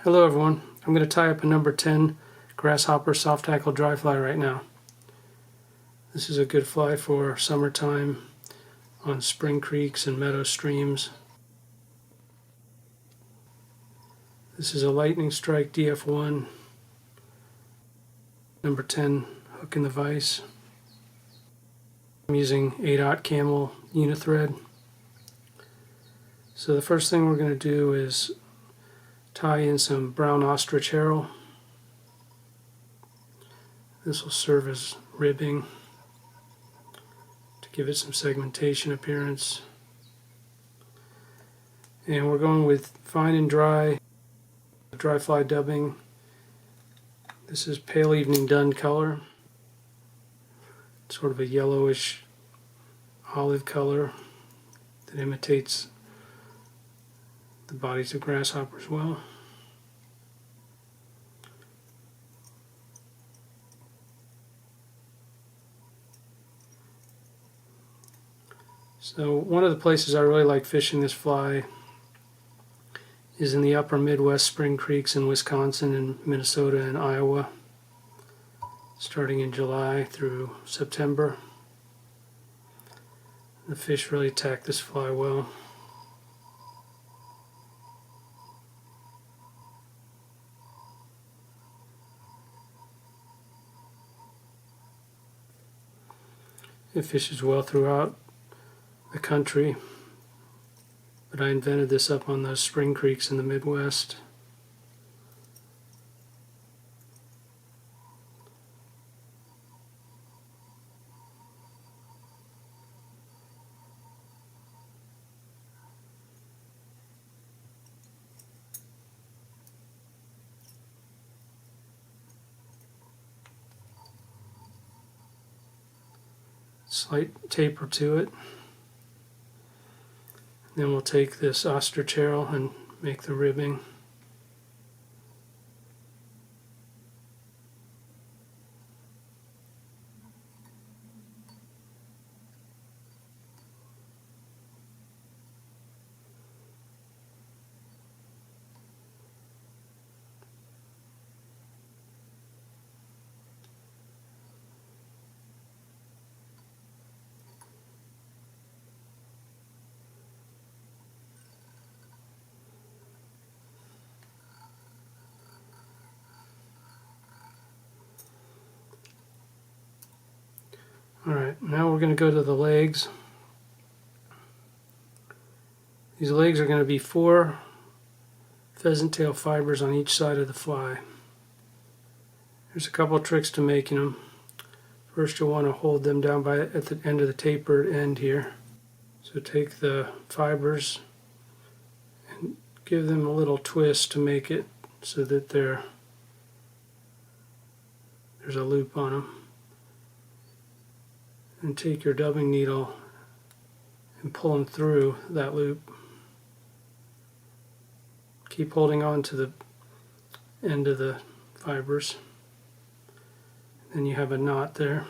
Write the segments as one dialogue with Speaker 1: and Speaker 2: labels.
Speaker 1: Hello everyone, I'm going to tie up a number 10 grasshopper soft-hackle dry fly right now. This is a good fly for summertime on spring creeks and meadow streams. This is a lightning strike DF1 number 10 hook in the vise. I'm using 8/0 camel unithread. So the first thing we're going to do is tie in some brown ostrich herring. This will serve as ribbing to give it some segmentation appearance. And we're going with fine and dry fly dubbing. This is pale evening dun color. It's sort of a yellowish olive color that imitates the bodies of grasshoppers well. So one of the places I really like fishing this fly is in the upper Midwest spring creeks in Wisconsin and Minnesota and Iowa, starting in July through September. The fish really attack this fly well. It fishes well throughout the country, but I invented this up on those spring creeks in the Midwest. Slight taper to it. Then we'll take this ostrich herring and make the ribbing. Alright, now we're going to go to the legs. These legs are going to be 4 pheasant tail fibers on each side of the fly. There's a couple of tricks to making them. First, you'll want to hold them down at the end of the tapered end here. So take the fibers and give them a little twist to make it so that there's a loop on them. And take your dubbing needle and pull them through that loop. Keep holding on to the end of the fibers. Then you have a knot there.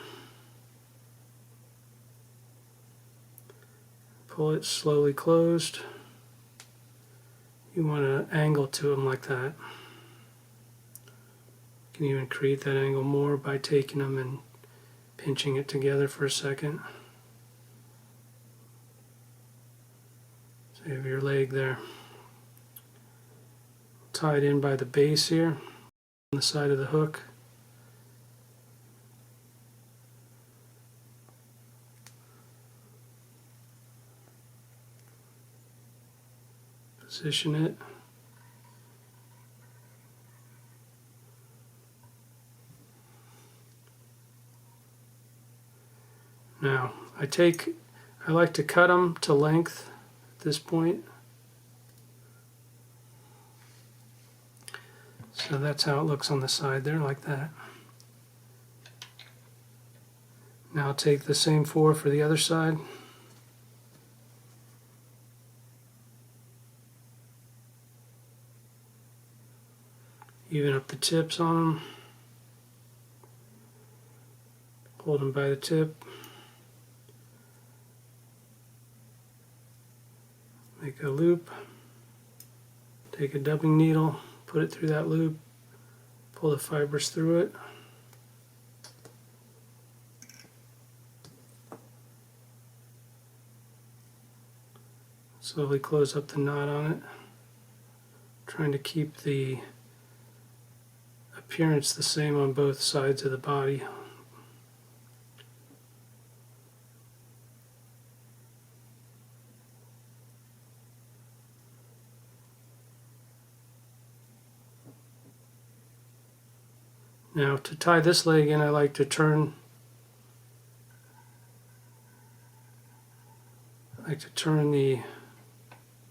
Speaker 1: Pull it slowly closed. You want to angle to them like that. You can even create that angle more by taking them and pinching it together for a second. So you have your leg there. Tie it in by the base here on the side of the hook. Position it. Now, I like to cut them to length at this point. So that's how it looks on the side there, like that. Now I'll take the same 4 for the other side. Even up the tips on them. Hold them by the tip. Make a loop, take a dubbing needle, put it through that loop, pull the fibers through it. Slowly close up the knot on it, trying to keep the appearance the same on both sides of the body. Now to tie this leg in, I like to turn the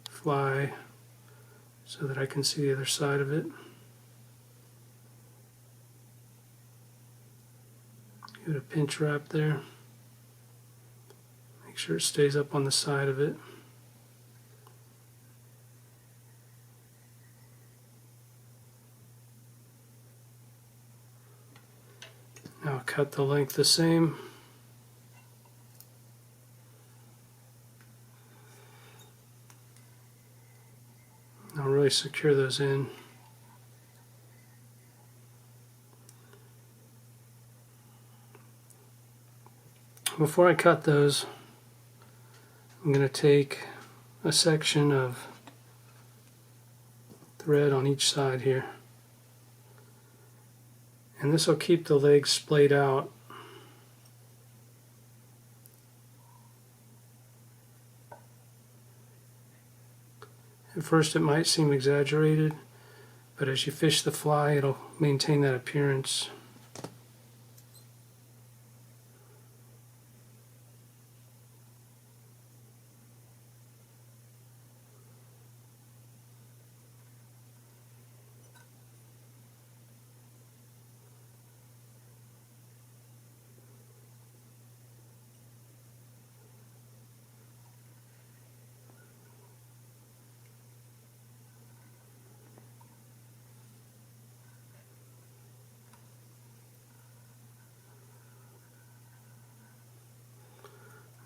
Speaker 1: fly so that I can see the other side of it. Give it a pinch wrap there. Make sure it stays up on the side of it. Now cut the length the same. I'll really secure those in. Before I cut those, I'm going to take a section of thread on each side here. And this will keep the legs splayed out. At first it might seem exaggerated, but as you fish the fly, it'll maintain that appearance.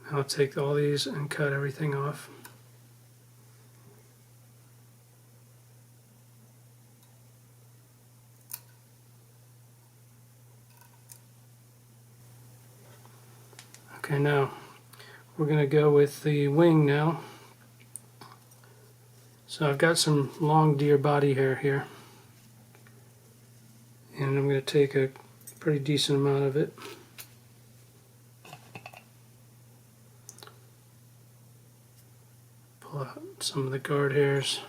Speaker 1: I'll take all these and cut everything off. Okay, now we're going to go with the wing now. So I've got some long deer body hair here, and I'm going to take a pretty decent amount of it. Pull out some of the guard hairs.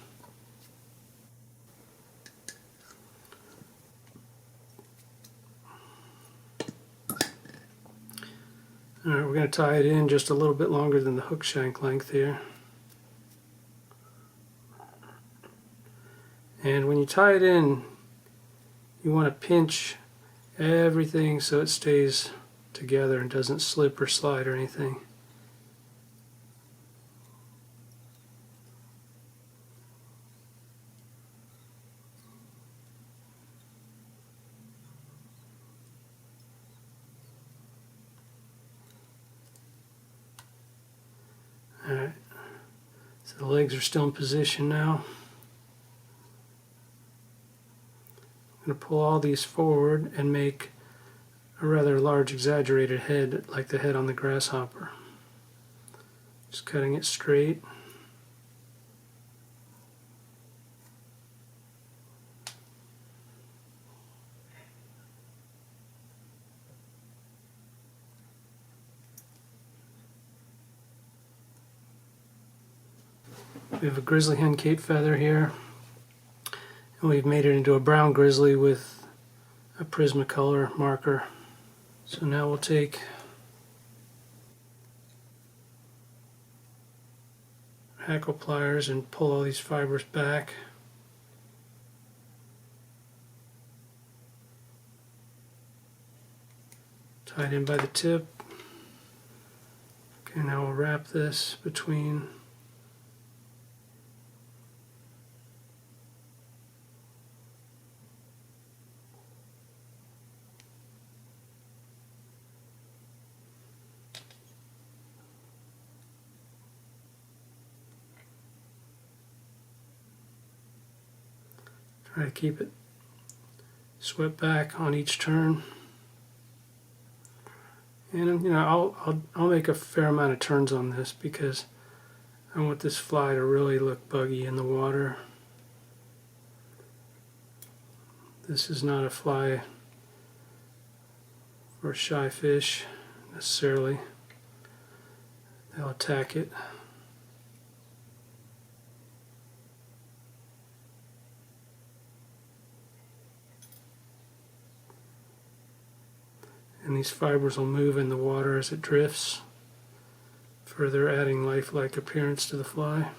Speaker 1: Alright, we're going to tie it in just a little bit longer than the hook shank length here. And when you tie it in, you want to pinch everything so it stays together and doesn't slip or slide or anything. Alright, so the legs are still in position now. I'm going to pull all these forward and make a rather large exaggerated head, like the head on the grasshopper. Just cutting it straight. We have a grizzly hen cape feather here, and we've made it into a brown grizzly with a Prismacolor marker. So now we'll take hackle pliers and pull all these fibers back. Tied in by the tip. Okay, now we'll wrap this between Try to keep it swept back on each turn. And you know, I'll make a fair amount of turns on this because I want this fly to really look buggy in the water. This is not a fly for shy fish necessarily. They'll attack it. And these fibers will move in the water as it drifts, further adding lifelike appearance to the fly.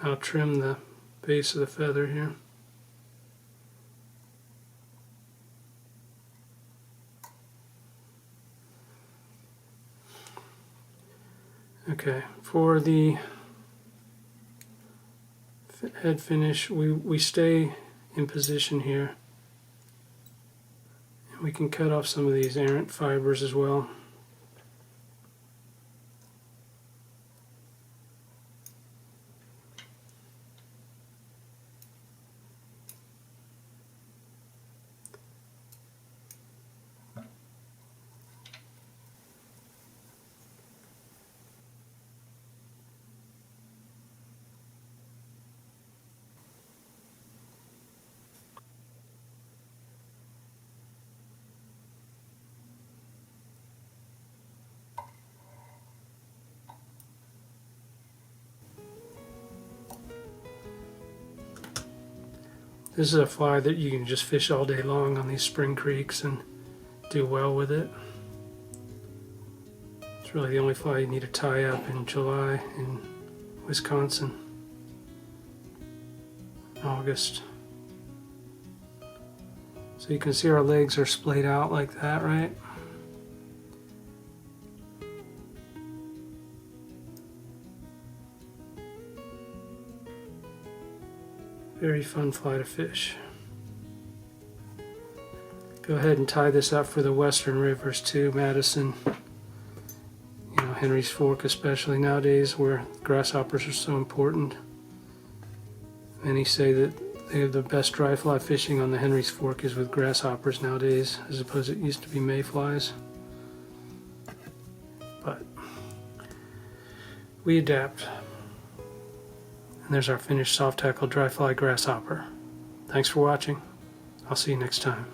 Speaker 1: I'll trim the base of the feather here. Okay, for the head finish, we stay in position here. And we can cut off some of these errant fibers as well. This is a fly that you can just fish all day long on these spring creeks and do well with it. It's really the only fly you need to tie up in July in Wisconsin, August. So you can see our legs are splayed out like that, right? Very fun fly to fish. Go ahead and tie this up for the western rivers too, Madison, you know, Henry's Fork especially nowadays where grasshoppers are so important. Many say that they have the best dry fly fishing on the Henry's Fork is with grasshoppers nowadays as opposed to it used to be mayflies. But we adapt. And there's our finished soft-hackled dry fly grasshopper. Thanks for watching. I'll see you next time.